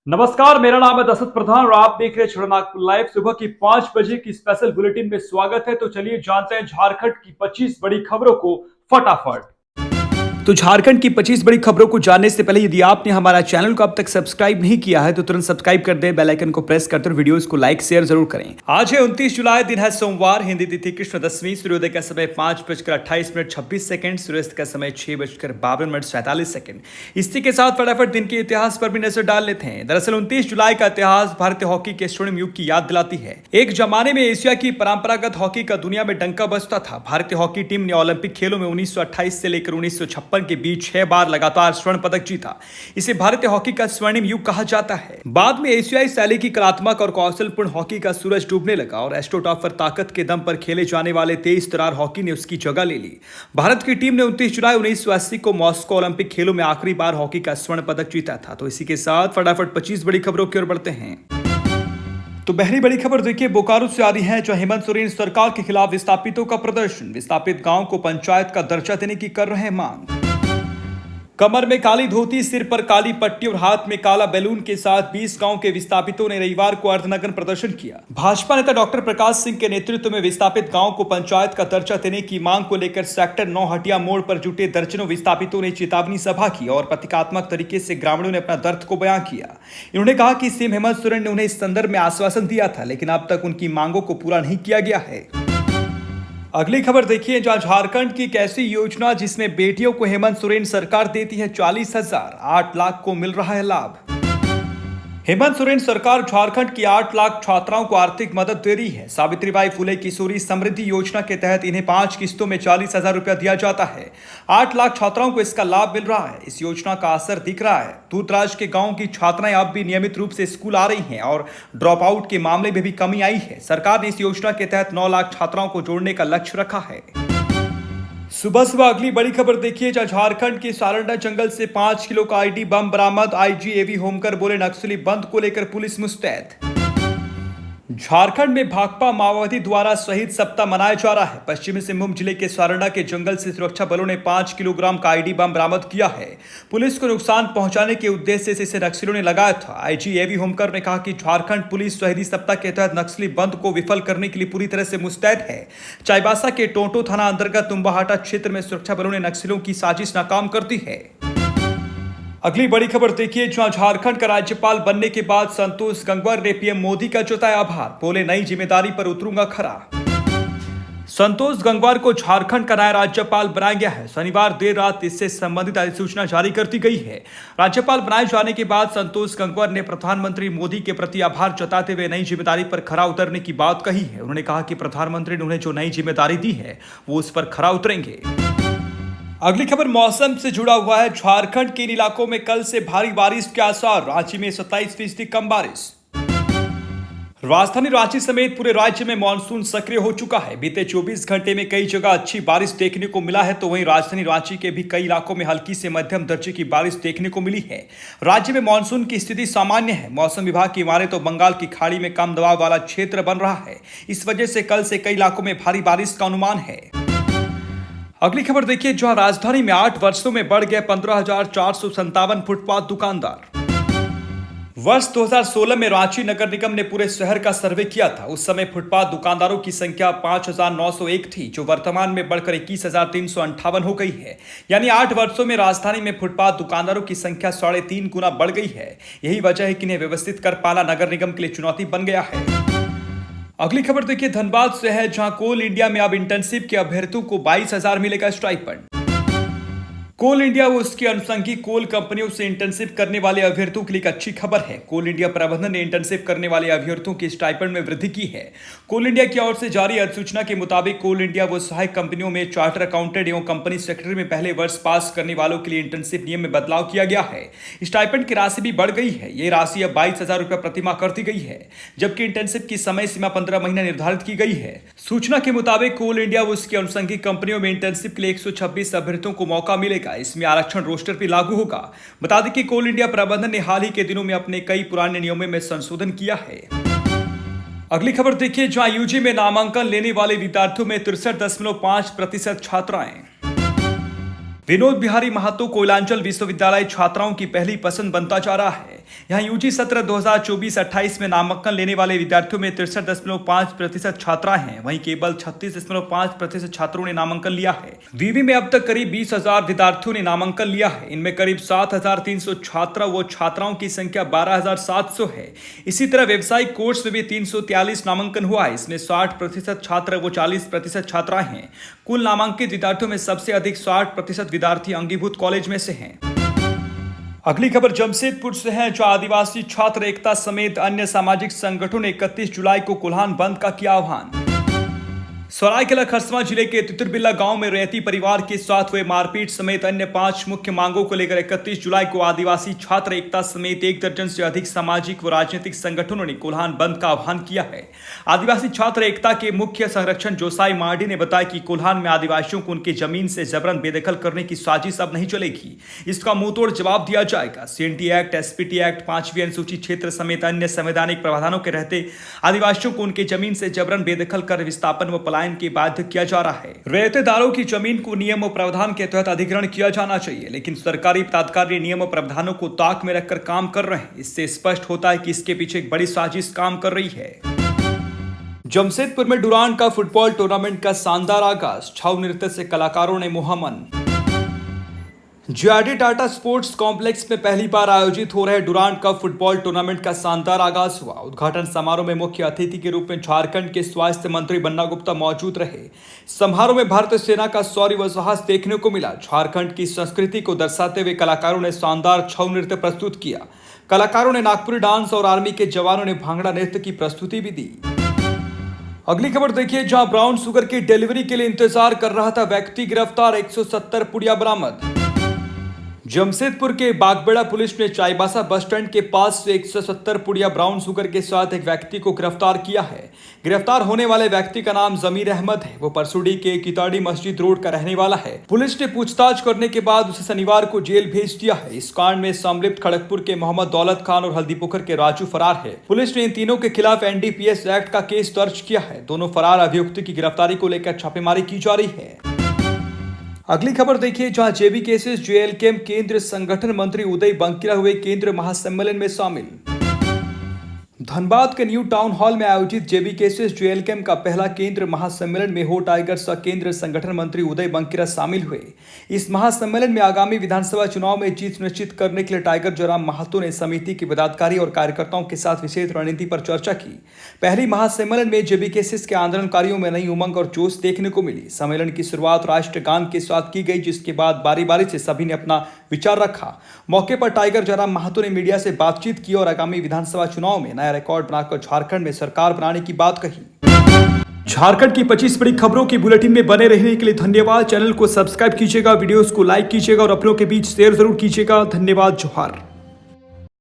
नमस्कार, मेरा नाम है दशरथ प्रधान और आप देख रहे हैं छड़नागपुर लाइव। सुबह की 5 बजे की स्पेशल बुलेटिन में स्वागत है। तो चलिए जानते हैं झारखंड की 25 बड़ी खबरों को फटाफट। तो झारखंड की 25 बड़ी खबरों को जानने से पहले यदि आपने हमारा चैनल को अब तक सब्सक्राइब नहीं किया है तो तुरंत सब्सक्राइब कर दें, बेल आइकन को प्रेस करते हुए वीडियोस को लाइक शेयर जरूर करें। आज है 29 जुलाई, दिन है सोमवार, हिंदी तिथि कृष्ण दशमी, सूर्योदय का समय 5:28 सूर्यास्त का समय 6:52 इसी के साथ फटाफट दिन के इतिहास पर भी नजर डाल लेते हैं। दरअसल 29 जुलाई का इतिहास भारतीय हॉकी के स्वर्णिम युग की याद दिलाती है। एक जमाने में एशिया की परंपरागत हॉकी का दुनिया में डंका बजता था। भारतीय हॉकी टीम ने ओलंपिक खेलों में 1928 से लेकर 1956 के बीच 6 बार लगातार स्वर्ण पदक जीता। इसे भारतीय हॉकी का स्वर्णिम युग कहा जाता है। बाद में एशियाई शैली की कलात्मक और कौशलपूर्ण हॉकी का सूरज डूबने लगा और एस्ट्रोटर्फ ताकत के दम पर खेले जाने वाले तेज तरार हॉकी ने उसकी जगह ले ली। भारत की टीम ने 29 जुलाई 1980 को मॉस्को ओलंपिक खेलों में आखिरी बार हॉकी का स्वर्ण पदक जीता था। तो इसी के साथ फटाफट 25 बड़ी खबरों की ओर बढ़ते हैं। तो पहली बड़ी खबर देखिए, बोकारो से आ रही है, जो हेमंत सोरेन सरकार के खिलाफ विस्थापितों का प्रदर्शन। विस्थापित गांव को पंचायत का दर्जा देने की कर रहे हैं मांग। कमर में काली धोती, सिर पर काली पट्टी और हाथ में काला बैलून के साथ 20 गांव के विस्थापितों ने रविवार को अर्धनग्न प्रदर्शन किया। भाजपा नेता डॉक्टर प्रकाश सिंह के नेतृत्व में विस्थापित गांव को पंचायत का दर्जा देने की मांग को लेकर सेक्टर 9 हटिया मोड़ पर जुटे दर्जनों विस्थापितों ने चेतावनी सभा की और प्रतीकात्मक तरीके से ग्रामीणों ने अपना दर्द को बयां किया। इन्होंने कहा कि सीएम हेमंत सोरेन ने उन्हें इस संदर्भ में आश्वासन दिया था, लेकिन अब तक उनकी मांगों को पूरा नहीं किया गया है। अगली खबर देखिए, जहां झारखंड की एक ऐसी योजना जिसमें बेटियों को हेमंत सोरेन सरकार देती है 40,000, 8 लाख को मिल रहा है लाभ। हेमंत सोरेन सरकार झारखंड की 8 लाख छात्राओं को आर्थिक मदद दे रही है। सावित्रीबाई फुले किशोरी समृद्धि योजना के तहत इन्हें 5 किस्तों में 40,000 रुपया दिया जाता है। 8 लाख छात्राओं को इसका लाभ मिल रहा है। इस योजना का असर दिख रहा है। दूर दराज के गांव की छात्राएं अब भी नियमित रूप से स्कूल आ रही हैं और ड्रॉप आउट के मामले में भी कमी आई है। सरकार ने इस योजना के तहत 9 लाख छात्राओं को जोड़ने का लक्ष्य रखा है। सुबह सुबह अगली बड़ी खबर देखिए, जहां झारखंड के सारंडा जंगल से 5 किलो का आईडी बम बरामद। आईजी एवी होमकर बोले, नक्सली बंद को लेकर पुलिस मुस्तैद। झारखंड में भाकपा माओवादी द्वारा शहीद सप्ताह मनाया जा रहा है। पश्चिमी सिंहभूम जिले के सारंडा के जंगल से सुरक्षा बलों ने 5 किलोग्राम का आईडी बम बरामद किया है। पुलिस को नुकसान पहुंचाने के उद्देश्य से इसे नक्सलियों ने लगाया था। आईजी एवी होमकर ने कहा कि झारखंड पुलिस शहीदी सप्ताह के तहत नक्सली बंद को विफल करने के लिए पूरी तरह से मुस्तैद है। चाईबासा के टोंटो थाना अंतर्गत तुम्बाहाटा क्षेत्र में सुरक्षा बलों ने नक्सलियों की साजिश नाकाम कर दी है। अगली बड़ी खबर देखिए, जहां झारखंड का राज्यपाल बनने के बाद संतोष गंगवार ने पीएम मोदी का जताया आभार। बोले, नई जिम्मेदारी पर उतरूंगा खरा। संतोष गंगवार को झारखंड का नया राज्यपाल बनाया गया है। शनिवार देर रात इससे संबंधित अधिसूचना जारी कर दी गई है। राज्यपाल बनाए जाने के बाद संतोष गंगवार ने प्रधानमंत्री मोदी के प्रति आभार जताते हुए नई जिम्मेदारी पर खरा उतरने की बात कही है। उन्होंने कहा कि प्रधानमंत्री ने उन्हें जो नई जिम्मेदारी दी है वो उस पर खरा उतरेंगे। अगली खबर मौसम से जुड़ा हुआ है। झारखंड के इन इलाकों में कल से भारी बारिश के आसार। रांची में 27% कम बारिश। राजधानी रांची समेत पूरे राज्य में मानसून सक्रिय हो चुका है। बीते 24 घंटे में कई जगह अच्छी बारिश देखने को मिला है, तो वहीं राजधानी रांची के भी कई इलाकों में हल्की से मध्यम दर्जे की बारिश देखने को मिली है। राज्य में मानसून की स्थिति सामान्य है। मौसम विभाग की माने तो बंगाल की खाड़ी में कम दबाव वाला क्षेत्र बन रहा है। इस वजह से कल से कई इलाकों में भारी बारिश का अनुमान है। अगली खबर देखिए, जहां राजधानी में 8 वर्षों में बढ़ गए 15,457 फुटपाथ दुकानदार। वर्ष 2016 में रांची नगर निगम ने पूरे शहर का सर्वे किया था। उस समय फुटपाथ दुकानदारों की संख्या 5,901 थी, जो वर्तमान में बढ़कर 21,358 हो गई है। यानी 8 वर्षों में राजधानी में फुटपाथ दुकानदारों की संख्या 3.5 गुना बढ़ गई है। यही वजह है कि इन्हें व्यवस्थित कर पाना नगर निगम के लिए चुनौती बन गया है। अगली खबर देखिए, धनबाद से है, जहां कोल इंडिया में अब इंटर्नशिप के अभ्यर्थियों को 22,000 मिलेगा स्टाइपेंड। कोल इंडिया व उसकी अनुषंगी कोल कंपनियों से इंटर्नशिप करने वाले अभ्यर्थियों के लिए एक अच्छी खबर है। कोल इंडिया प्रबंधन ने इंटर्नशिप करने वाले अभ्यर्थियों की स्टाइपेंड में वृद्धि की है। कोल इंडिया की ओर से जारी अधिसूचना के मुताबिक कोल इंडिया व सहायक कंपनियों में चार्टर अकाउंटेंट एवं कंपनी सेक्रेटरी में पहले वर्ष पास करने वालों के लिए इंटर्नशिप नियम में बदलाव किया गया है। स्टाइपेंड की राशि भी बढ़ गई है। ये राशि अब 22,000 रुपया प्रतिमाह कर दी गई है, जबकि इंटर्नशिप की समय सीमा 15 महीने निर्धारित की गई है। सूचना के मुताबिक कोल इंडिया व उसकी अनुषंगी कंपनियों में इंटर्नशिप के लिए 126 अभ्यर्थियों को मौका मिलेगा। इसमें आरक्षण रोस्टर भी लागू होगा। बता दें कि कोल इंडिया प्रबंधन ने हाल ही के दिनों में अपने कई पुराने नियमों में संशोधन किया है। अगली खबर देखिए, जहां यूजी में नामांकन लेने वाले विद्यार्थियों में 63.5% छात्राएं। विनोद बिहारी महतो कोयलांचल विश्वविद्यालय छात्राओं की पहली पसंद बनता जा रहा है। यहाँ यूजी सत्र 2024-28 में नामांकन लेने वाले विद्यार्थियों में 63.5% छात्राएं हैं, वहीं केवल 36.5% छात्रों ने नामांकन लिया है। विवि में अब तक करीब 20,000 विद्यार्थियों ने नामांकन लिया है। इनमें करीब 7,300 छात्रा व छात्राओं की संख्या 12,700 है। इसी तरह व्यवसायिक कोर्स में भी 343 नामांकन हुआ है। इसमें 60% छात्र व 40% छात्राएं हैं। कुल नामांकित विद्यार्थियों में सबसे अधिक 60% विद्यार्थी अंगीभूत कॉलेज में से हैं। अगली खबर जमशेदपुर से है, जहां आदिवासी छात्र एकता समेत अन्य सामाजिक संगठनों ने 31 जुलाई को कोल्हान बंद का किया आह्वान। सरायकेला खरसावां जिले के तितुरबिल्ला गांव में रैयती परिवार के साथ हुए मारपीट समेत अन्य 5 मुख्य मांगों को लेकर 31 जुलाई को आदिवासी छात्र एकता समेत 1 दर्जन से अधिक सामाजिक व राजनीतिक संगठनों ने कोल्हान बंद का आह्वान किया है। आदिवासी छात्र एकता के मुख्य संरक्षक जोसाई मार्डी ने बताया कि कोल्हान में आदिवासियों को उनकी जमीन से जबरन बेदखल करने की साजिश अब नहीं चलेगी। इसका मुंहतोड़ जवाब दिया जाएगा। सीएनटी एक्ट, एसपीटी एक्ट, 5वीं अनुसूचित क्षेत्र समेत अन्य संवैधानिक प्रावधानों के रहते आदिवासियों को उनकी जमीन से जबरन बेदखल कर विस्थापन व पलायन के बाध्य किया जा रहा है। रैयतेदारों की जमीन को नियम और प्रावधान के तहत अधिग्रहण किया जाना चाहिए, लेकिन सरकारी तात्कालिक नियम और प्रावधानों को ताक में रखकर काम कर रहे हैं। इससे स्पष्ट होता है कि इसके पीछे एक बड़ी साजिश काम कर रही है। जमशेदपुर में डुरांड का फुटबॉल टूर्नामेंट का शानदार आगाज, छाऊ नृत्य से कलाकारों ने मोहा मन। जीआरडी टाटा स्पोर्ट्स कॉम्प्लेक्स में पहली बार आयोजित हो रहे डुरांड कप फुटबॉल टूर्नामेंट का शानदार आगाज हुआ। उद्घाटन समारोह में मुख्य अतिथि के रूप में झारखंड के स्वास्थ्य मंत्री बन्ना गुप्ता मौजूद रहे। समारोह में भारतीय सेना का शौर्य व साहस देखने को मिला। झारखंड की संस्कृति को दर्शाते हुए कलाकारों ने शानदार छऊ नृत्य प्रस्तुत किया। कलाकारों ने नागपुरी डांस और आर्मी के जवानों ने भांगड़ा नृत्य की प्रस्तुति भी दी। अगली खबर देखिए, जहां ब्राउन शुगर की डिलीवरी के लिए इंतजार कर रहा था व्यक्ति गिरफ्तार, 170 पुड़िया बरामद। जमशेदपुर के बागबेड़ा पुलिस ने चाईबासा बस स्टैंड के पास से 170 पुड़िया ब्राउन शुगर के साथ एक व्यक्ति को गिरफ्तार किया है। गिरफ्तार होने वाले व्यक्ति का नाम जमीर अहमद है। वो परसुडी के किताड़ी मस्जिद रोड का रहने वाला है। पुलिस ने पूछताछ करने के बाद उसे शनिवार को जेल भेज दिया है। इस कांड में संलिप्त खड़गपुर के मोहम्मद दौलत खान और हल्दीपुखर के राजू फरार है। पुलिस ने इन तीनों के खिलाफ एनडीपीएस एक्ट का केस दर्ज किया है। दोनों फरार अभियुक्त की गिरफ्तारी को लेकर छापेमारी की जा रही है। अगली खबर देखिए, जहां जेबीकेएसएस जेएलकेएम केंद्र संगठन मंत्री उदय बंकिरा हुए केंद्र महासम्मेलन में शामिल। धनबाद के न्यू टाउन हॉल में आयोजित जेबीकेएसएस जेएलकेएम का पहला केंद्र महासम्मेलन में हो टाइगर्स का केंद्र संगठन मंत्री उदय बंकिरा शामिल हुए। इस महासम्मेलन में आगामी विधानसभा चुनाव में जीत सुनिश्चित करने के लिए टाइगर जयराम महतो ने समिति के पदाधिकारी और कार्यकर्ताओं के साथ विशेष रणनीति पर चर्चा की। पहली महासम्मेलन में जेबीकेएसएस के आंदोलनकारियों में नई उमंग और जोश देखने को मिली। सम्मेलन की शुरुआत राष्ट्रगान के साथ की गई, जिसके बाद बारी बारी से सभी ने अपना विचार रखा। मौके पर टाइगर जयराम महतो ने मीडिया से बातचीत की और आगामी विधानसभा चुनाव में नया रिकॉर्ड बनाकर झारखंड में सरकार बनाने की बात कही। झारखंड की 25 बड़ी खबरों की बुलेटिन में बने रहने के लिए धन्यवाद। चैनल को सब्सक्राइब कीजिएगा, वीडियोस को लाइक कीजिएगा और अपनों के बीच शेयर जरूर कीजिएगा। धन्यवाद। जोहार।